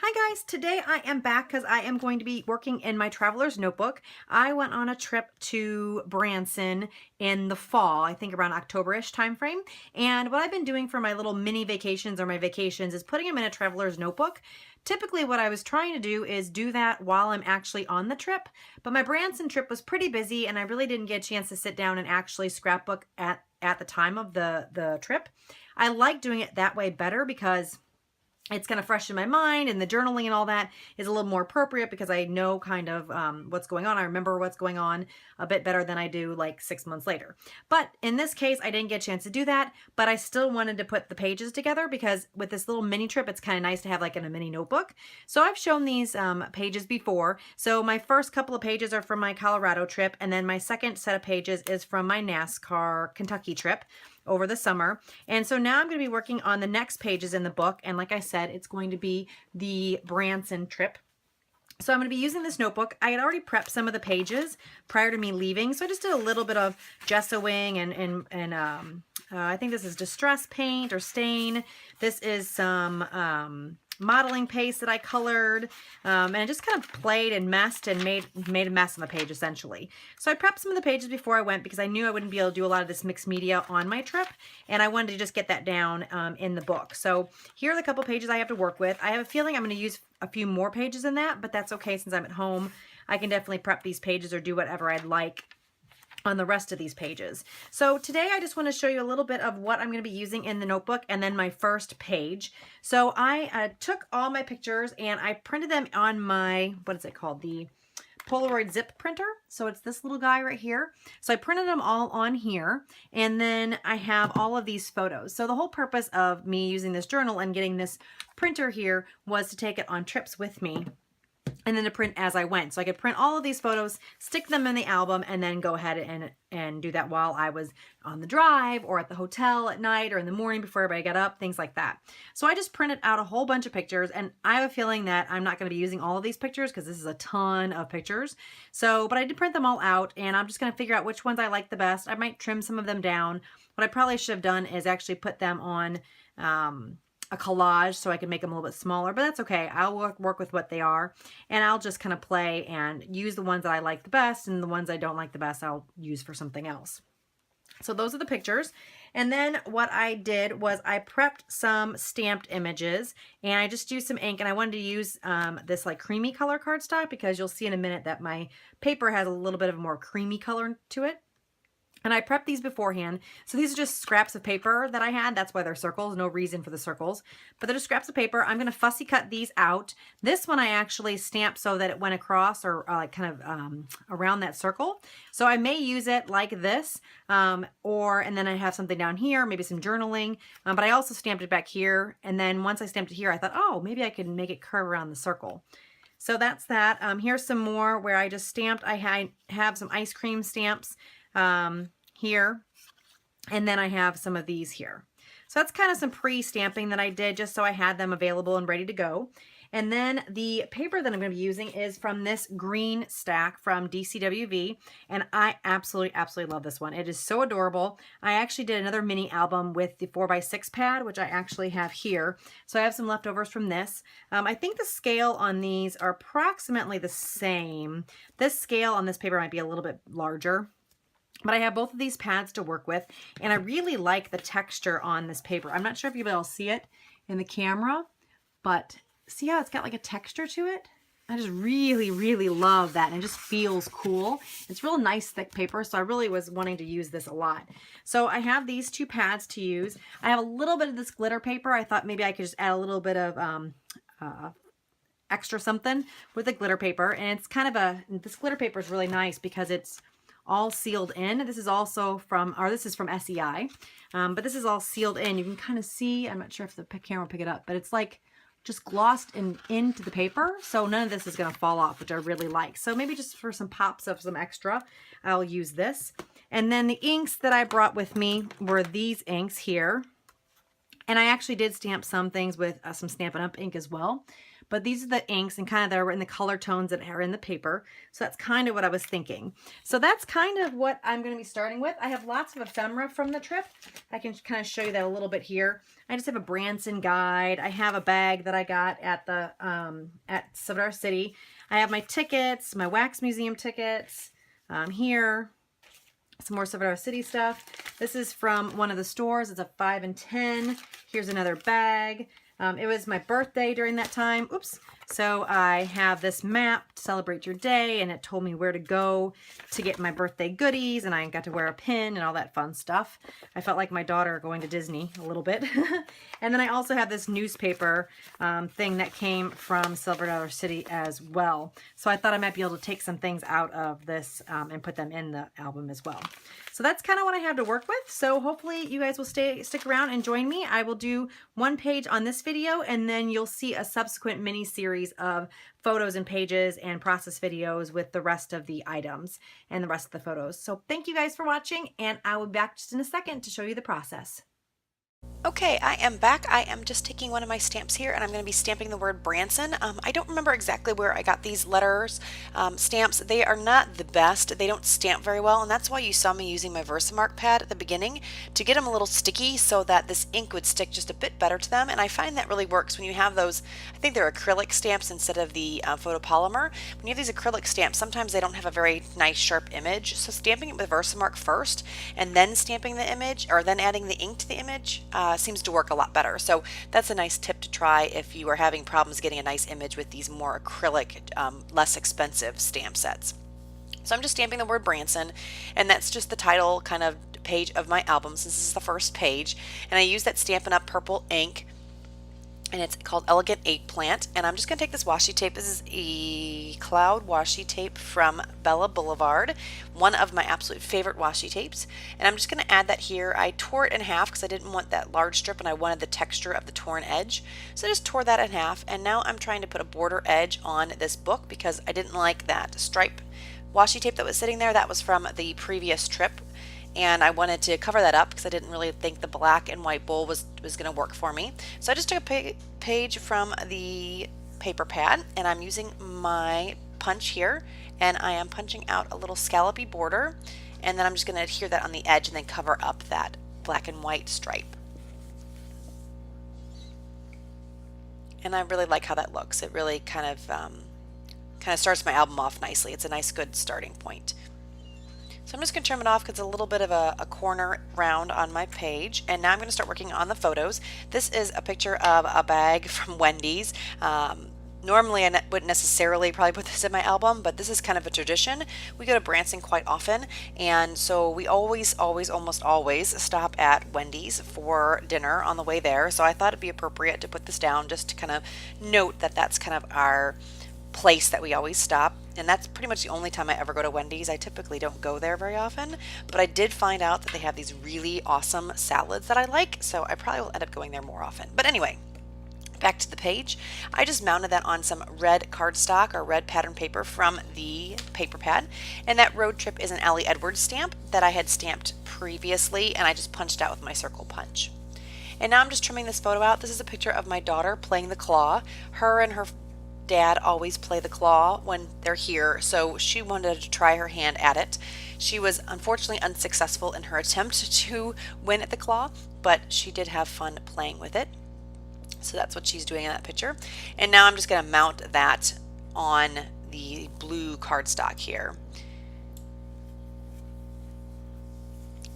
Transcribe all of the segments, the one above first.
Hi guys, today I am back because I am going to be working in my traveler's notebook. I went on a trip to Branson in the fall, I think around October-ish time frame. And what I've been doing for my little mini vacations or my vacations is putting them in a traveler's notebook. Typically what I was trying to do is do that while I'm actually on the trip, but my Branson trip was pretty busy and I really didn't get a chance to sit down and actually scrapbook at the time of the trip. I like doing it that way better because it's kind of fresh in my mind, and the journaling and all that is a little more appropriate because I know kind of what's going on. I remember what's going on a bit better than I do like 6 months later. But in this case, I didn't get a chance to do that, but I still wanted to put the pages together because with this little mini trip, it's kind of nice to have like in a mini notebook. So I've shown these pages before. So my first couple of pages are from my Colorado trip, and then my second set of pages is from my NASCAR Kentucky trip over the summer. And so now I'm going to be working on the next pages in the book. And like I said, it's going to be the Branson trip. So I'm going to be using this notebook. I had already prepped some of the pages prior to me leaving. So I just did a little bit of gessoing and I think this is distress paint or stain. This is some modeling paste that I colored, and I just kind of played and messed and made a mess on the page essentially. So I prepped some of the pages before I went because I knew I wouldn't be able to do a lot of this mixed media on my trip, and I wanted to just get that down in the book. So here are the couple pages I have to work with. I have a feeling I'm going to use a few more pages in that, but that's okay since I'm at home. I can definitely prep these pages or do whatever I'd like on the rest of these pages. So today I just want to show you a little bit of what I'm going to be using in the notebook and then my first page. So I took all my pictures and I printed them on my, what is it called? The Polaroid zip printer. So it's this little guy right here. So I printed them all on here, and then I have all of these photos. So the whole purpose of me using this journal and getting this printer here was to take it on trips with me and then to print as I went. So I could print all of these photos, stick them in the album, and then go ahead and do that while I was on the drive or at the hotel at night or in the morning before everybody got up, things like that. So I just printed out a whole bunch of pictures, and I have a feeling that I'm not going to be using all of these pictures because this is a ton of pictures. So, but I did print them all out, and I'm just going to figure out which ones I like the best. I might trim some of them down. What I probably should have done is actually put them on a collage so I can make them a little bit smaller, but that's okay. I'll work with what they are, and I'll just kind of play and use the ones that I like the best, and the ones I don't like the best I'll use for something else. So those are the pictures. And then what I did was I prepped some stamped images, and I just used some ink, and I wanted to use this like creamy color cardstock because you'll see in a minute that my paper has a little bit of a more creamy color to it. And I prepped these beforehand. So these are just scraps of paper that I had. That's why they're circles. No reason for the circles. But they're just scraps of paper. I'm going to fussy cut these out. This one I actually stamped so that it went across or like kind of around that circle. So I may use it like this. And then I have something down here, maybe some journaling. But I also stamped it back here. And then once I stamped it here, I thought, oh, maybe I can make it curve around the circle. So that's that. Here's some more where I just stamped. I have some ice cream stamps here, and then I have some of these here. So that's kind of some pre-stamping that I did just so I had them available and ready to go. And then the paper that I'm going to be using is from this green stack from DCWV, and I absolutely love this one. It is so adorable. I actually did another mini album with the 4x6 pad, which I actually have here. So I have some leftovers from this. I think the scale on these are approximately the same. This scale on this paper might be a little bit larger, but I have both of these pads to work with, and I really like the texture on this paper. I'm not sure if you'll be able to see it in the camera, but see how it's got like a texture to it? I just really love that, and it just feels cool. It's real nice thick paper, so I really was wanting to use this a lot. So I have these two pads to use. I have a little bit of this glitter paper. I thought maybe I could just add a little bit of extra something with the glitter paper, and it's kind of this glitter paper is really nice because it's all sealed in. This is also from, or this is from SEI, but this is all sealed in. You can kind of see, I'm not sure if the camera will pick it up, but it's like just glossed into the paper. So none of this is going to fall off, which I really like. So maybe just for some pops of some extra, I'll use this. And then the inks that I brought with me were these inks here. And I actually did stamp some things with some Stampin' Up! Ink as well. but these are the inks and kind of they're in the color tones that are in the paper. So that's kind of what I was thinking. So that's kind of what I'm going to be starting with. I have lots of ephemera from the trip. I can kind of show you that a little bit here. I just have a Branson guide. I have a bag that I got at the at Silver City. I have my tickets, my wax museum tickets here. Some more Silver City stuff. This is from one of the stores. It's a 5 and 10. Here's another bag. It was my birthday during that time. Oops. So I have this map to celebrate your day, and it told me where to go to get my birthday goodies, and I got to wear a pin and all that fun stuff. I felt like my daughter going to Disney a little bit. And then I also have this newspaper thing that came from Silver City as well. So I thought I might be able to take some things out of this and put them in the album as well. So that's kind of what I have to work with. So hopefully you guys will stick around and join me. I will do one page on this video, and then you'll see a subsequent mini series of photos and pages and process videos with the rest of the items and the rest of the photos. So thank you guys for watching, and I will be back just in a second to show you the process. Okay, I am back. I am just taking one of my stamps here, and I'm going to be stamping the word Branson. I don't remember exactly where I got these letters stamps. They are not the best. They don't stamp very well, and that's why you saw me using my Versamark pad at the beginning to get them a little sticky so that this ink would stick just a bit better to them. And I find that really works when you have those, I think they're acrylic stamps instead of the photopolymer. When you have these acrylic stamps, sometimes they don't have a very nice sharp image. So stamping it with Versamark first and then stamping the image, or then adding the ink to the image, seems to work a lot better. So that's a nice tip to try if you are having problems getting a nice image with these more acrylic, less expensive stamp sets. So I'm just stamping the word Branson, and that's just the title kind of page of my album since this is the first page. And I use that Stampin' Up! Purple ink, and it's called Elegant Eggplant. And I'm just going to take this washi tape. This is a cloud washi tape from Bella Boulevard, one of my absolute favorite washi tapes. And I'm just going to add that here. I tore it in half because I didn't want that large strip and I wanted the texture of the torn edge. So I just tore that in half, and now I'm trying to put a border edge on this book because I didn't like that stripe washi tape that was sitting there. That was from the previous trip, and I wanted to cover that up because I didn't really think the black and white bowl was going to work for me. So I just took a page from the paper pad, and I'm using my punch here, and I am punching out a little scallopy border, and then I'm just going to adhere that on the edge and then cover up that black and white stripe. And I really like how that looks. It really kind of starts my album off nicely. It's a nice good starting point. So I'm just going to trim it off because it's a little bit of a corner round on my page. And now I'm going to start working on the photos. This is a picture of a bag from Wendy's. Normally I wouldn't necessarily probably put this in my album, but this is kind of a tradition. We go to Branson quite often, and so we almost always stop at Wendy's for dinner on the way there. So I thought it'd be appropriate to put this down just to kind of note that that's kind of our place that we always stop, and that's pretty much the only time I ever go to Wendy's. I typically don't go there very often, but I did find out that they have these really awesome salads that I like, so I probably will end up going there more often. But anyway, back to the page. I just mounted that on some red cardstock or red pattern paper from the paper pad, and that road trip is an Allie Edwards stamp that I had stamped previously, and I just punched out with my circle punch. And now I'm just trimming this photo out. This is a picture of my daughter playing the claw. Her and her dad always play the claw when they're here, so she wanted to try her hand at it. She was unfortunately unsuccessful in her attempt to win at the claw, but she did have fun playing with it. So that's what she's doing in that picture. And now I'm just going to mount that on the blue cardstock here.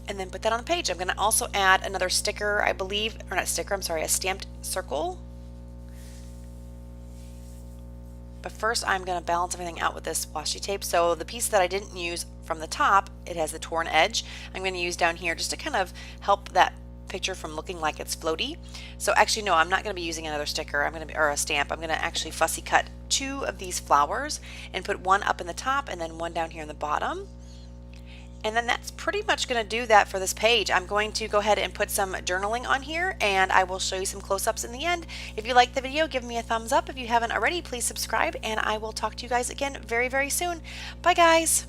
And then put that on the page. I'm going to also add another sticker, I believe, or not sticker, I'm sorry, a stamped circle. But first I'm going to balance everything out with this washi tape. So the piece that I didn't use from the top, it has the torn edge. I'm going to use down here just to kind of help that picture from looking like it's floaty. So actually no, I'm not going to be using another sticker, or a stamp. I'm going to actually fussy cut 2 of these flowers and put one up in the top and then one down here in the bottom. And then that's pretty much going to do that for this page. I'm going to go ahead and put some journaling on here, and I will show you some close-ups in the end. If you liked the video, give me a thumbs up. If you haven't already, please subscribe, and I will talk to you guys again very, very soon. Bye, guys.